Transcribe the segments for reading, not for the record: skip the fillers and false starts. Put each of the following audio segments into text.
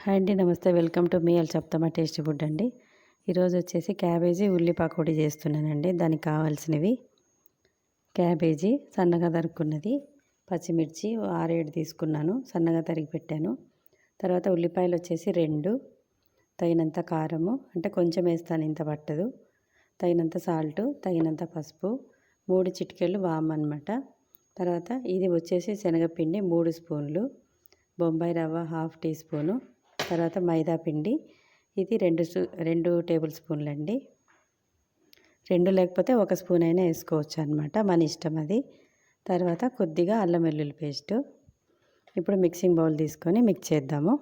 Hi అండి, నమస్తే. Welcome to me చెప్తామా టేస్టీ ఫుడ్ అండి. ఈరోజు వచ్చేసి క్యాబేజీ ఉల్లి పకోడీ చేస్తున్నానండి. దానికి కావాల్సినవి క్యాబేజీ సన్నగా తరుక్కున్నది, పచ్చిమిర్చి 6-7 తీసుకున్నాను, సన్నగా తరిగి పెట్టాను. తర్వాత ఉల్లిపాయలు వచ్చేసి 2, తగినంత కారము, అంటే కొంచెం వేస్తాను, ఇంత పట్టదు, తగినంత సాల్టు, తగినంత పసుపు, 3 చిటికెళ్ళు వాము అన్నమాట. తర్వాత ఇది వచ్చేసి శనగపిండి 3 స్పూన్లు, బొంబాయి రవ్వ 1/2 టీ స్పూను, తర్వాత మైదా పిండి ఇది 2 టేబుల్ స్పూన్లు అండి. 2 లేకపోతే 1 స్పూన్ అయినా వేసుకోవచ్చు అనమాట, మన ఇష్టం అది. తర్వాత కొద్దిగా అల్లం వెల్లుల్లి పేస్టు. ఇప్పుడు మిక్సింగ్ బౌల్ తీసుకొని మిక్స్ చేద్దాము.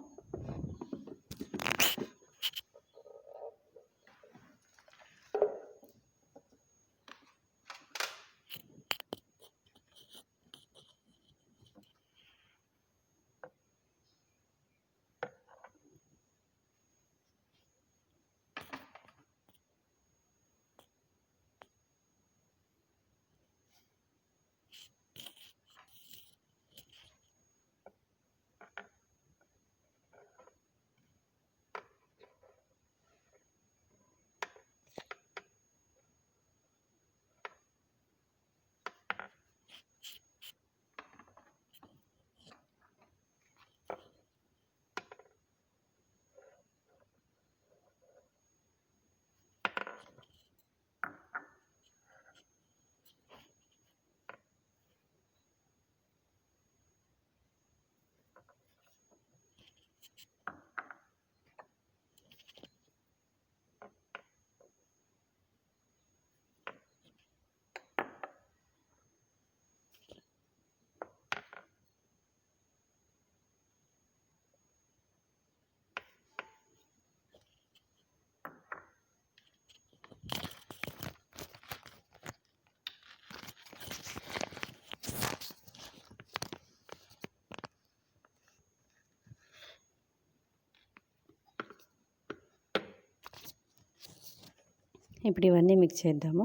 ఇప్పుడు ఇవన్నీ మిక్స్ చేద్దాము.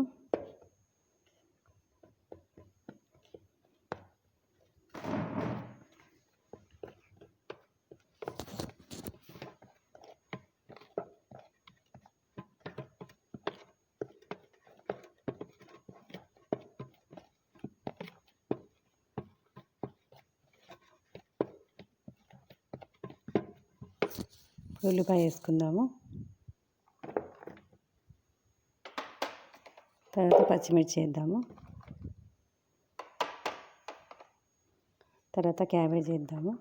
ఉల్లిపాయ వేసుకుందాము. తర్వాత పచ్చిమిర్చి వేద్దాము. తర్వాత క్యాబేజ్ వేద్దాము.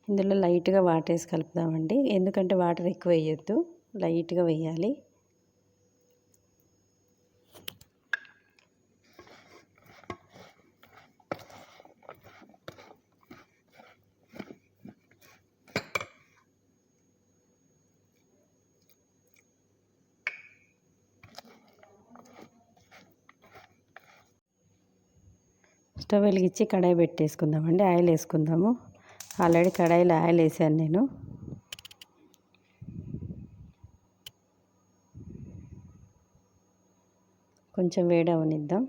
ఇందులో లైట్గా వాటర్ వేసి కలుపుదామండి, ఎందుకంటే వాటర్ ఎక్కువ వేయొద్దు, లైట్గా వేయాలి. స్టవ్ వెలిగించి కడాయి పెట్టేసుకుందామండి, ఆయిల్ వేసుకుందాము. ఆల్రెడీ కడాయిలో ఆయిల్ వేసాను నేను. కొంచెం వేడి అవనిద్దాం.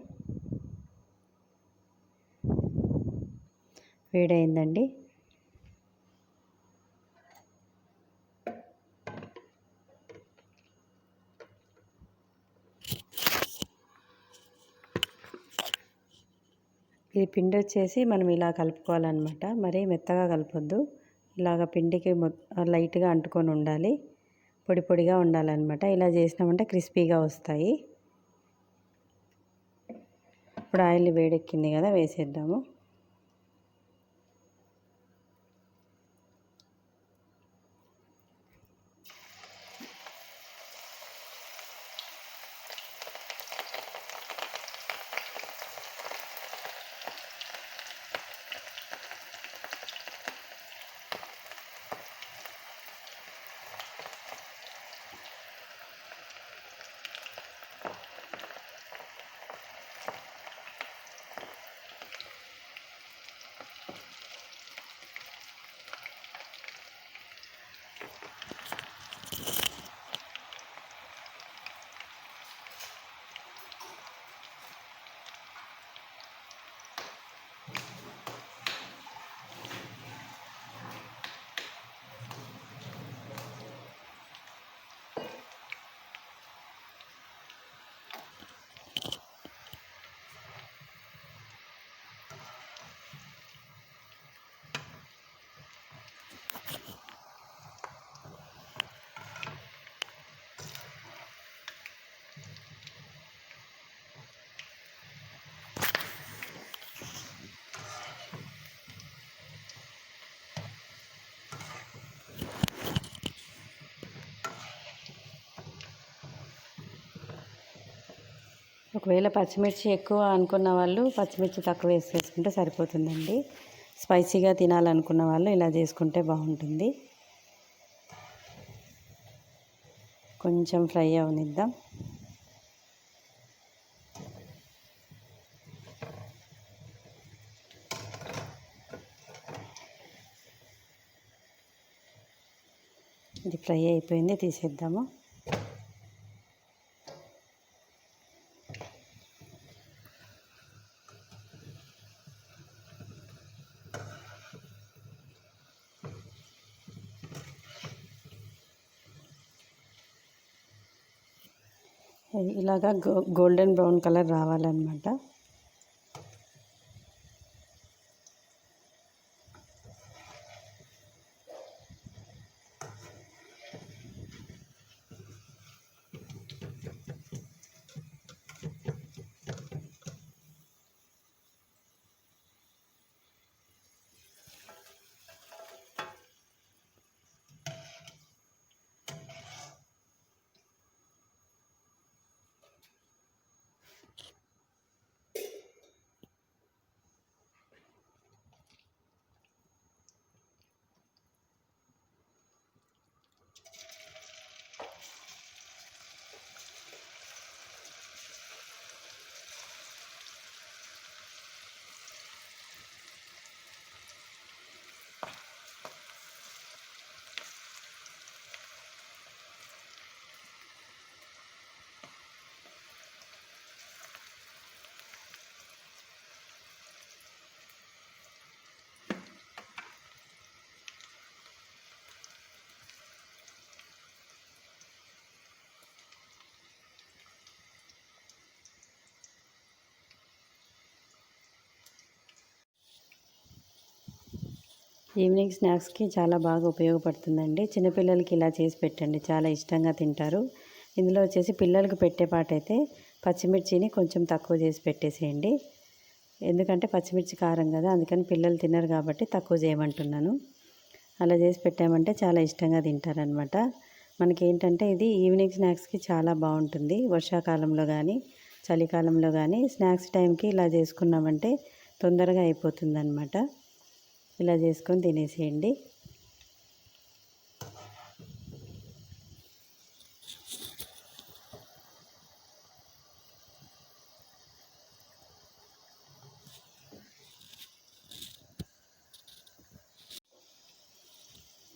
వేడైందండి. ఈ పిండి వచ్చేసి మనం ఇలా కలుపుకోవాలన్నమాట, మరీ మెత్తగా కలపొద్దు. ఇలాగ పిండికి లైట్గా అంటుకొని ఉండాలి, పొడి పొడిగా ఉండాలన్నమాట. ఇలా చేసినామంటే క్రిస్పీగా వస్తాయి. ఇప్పుడు ఆయిల్ వేడెక్కింది కదా, వేసేద్దాము. ఒకవేళ పచ్చిమిర్చి ఎక్కువ అనుకున్న వాళ్ళు పచ్చిమిర్చి తక్కువ వేసేసుకుంటే సరిపోతుందండి. స్పైసీగా తినాలనుకున్న వాళ్ళు ఇలా చేసుకుంటే బాగుంటుంది. కొంచెం ఫ్రై అవనిద్దాం. ఇది ఫ్రై అయిపోయింది, తీసేద్దాము. ఇలాగా గోల్డెన్ బ్రౌన్ కలర్ రావాలన్నమాట. ఈవినింగ్ స్నాక్స్కి చాలా బాగా ఉపయోగపడుతుందండి. చిన్నపిల్లలకి ఇలా చేసి పెట్టండి, చాలా ఇష్టంగా తింటారు. ఇందులో వచ్చేసి పిల్లలకు పెట్టే పాటైతే పచ్చిమిర్చిని కొంచెం తక్కువ చేసి పెట్టేసేయండి. ఎందుకంటే పచ్చిమిర్చి కారం కదా, అందుకని పిల్లలు తినరు కాబట్టి తక్కువ చేయమంటున్నాను. అలా చేసి పెట్టామంటే చాలా ఇష్టంగా తింటారనమాట. మనకి ఏంటంటే ఇది ఈవినింగ్ స్నాక్స్కి చాలా బాగుంటుంది. వర్షాకాలంలో కానీ చలికాలంలో కానీ స్నాక్స్ టైంకి ఇలా చేసుకున్నామంటే తొందరగా అయిపోతుందన్నమాట. ఇలా చేసుకొని తినేసేయండి.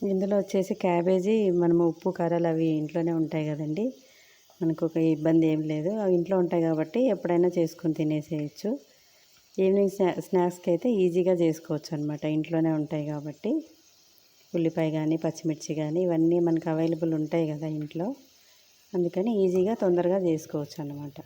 ఇందులో వచ్చేసి క్యాబేజీ మనము ఉప్పు కారాలు అవి ఇంట్లోనే ఉంటాయి కదండి, మనకు ఒక ఇబ్బంది ఏం లేదు. అవి ఇంట్లో ఉంటాయి కాబట్టి ఎప్పుడైనా చేసుకొని తినేసేయచ్చు. ఈవినింగ్ స్నాక్స్కి అయితే ఈజీగా చేసుకోవచ్చు అనమాట, ఇంట్లోనే ఉంటాయి కాబట్టి. ఉల్లిపాయ కానీ పచ్చిమిర్చి కానీ ఇవన్నీ మనకు అవైలబుల్ ఉంటాయి కదా ఇంట్లో, అందుకని ఈజీగా తొందరగా చేసుకోవచ్చు అన్నమాట.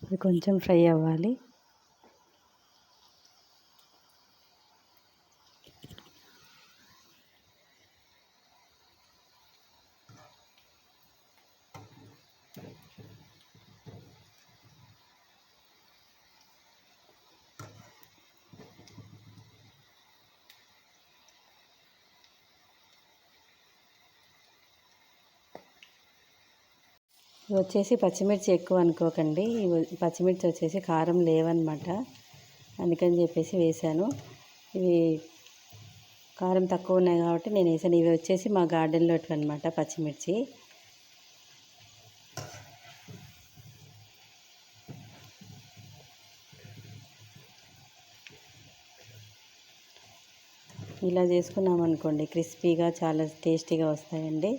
ఇది కొంచెం ఫ్రై అవ్వాలి. ఇవి వచ్చేసి పచ్చిమిర్చి ఎక్కువ అనుకోకండి, ఇవి పచ్చిమిర్చి వచ్చేసి కారం లేవన్నమాట, అందుకని చెప్పేసి వేసాను. ఇవి కారం తక్కువ ఉన్నాయి కాబట్టి నేను వేసాను. ఇవి వచ్చేసి మా గార్డెన్లో అనమాట పచ్చిమిర్చి. ఇలా చేసుకున్నాం అనుకోండి క్రిస్పీగా చాలా టేస్టీగా వస్తాయండి.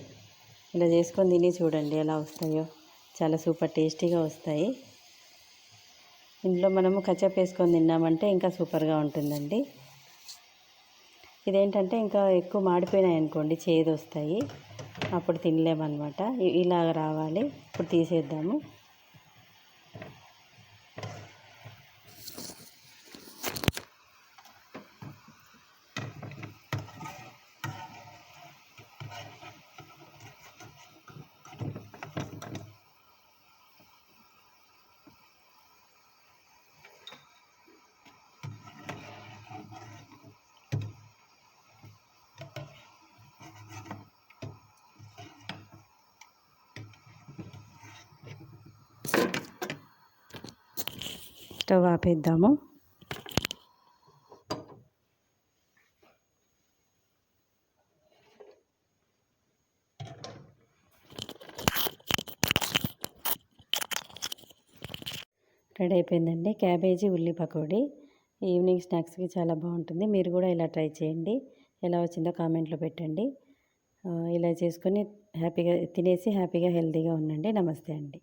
ఇలా చేసుకొని తిని చూడండి ఎలా వస్తాయో, చాలా సూపర్ టేస్టీగా వస్తాయి. ఇంట్లో మనము కచ్చప్ వేసుకొని తిన్నామంటే ఇంకా సూపర్గా ఉంటుందండి. ఇదేంటంటే ఇంకా ఎక్కువ మాడిపోయినాయి అనుకోండి చేదు వస్తాయి, అప్పుడు తినలేమన్నమాట. ఇలా రావాలి. ఇప్పుడు తీసేద్దాము. స్టవ్ ఆపేద్దాము. రెడీ అయిపోయిందండి క్యాబేజీ ఉల్లి పకోడీ. ఈవినింగ్ స్నాక్స్కి చాలా బాగుంటుంది. మీరు కూడా ఇలా ట్రై చేయండి. ఎలా వచ్చిందో కామెంట్లో పెట్టండి. ఇలా చేసుకొని హ్యాపీగా తినేసి హ్యాపీగా హెల్తీగా ఉండండి. నమస్తే అండి.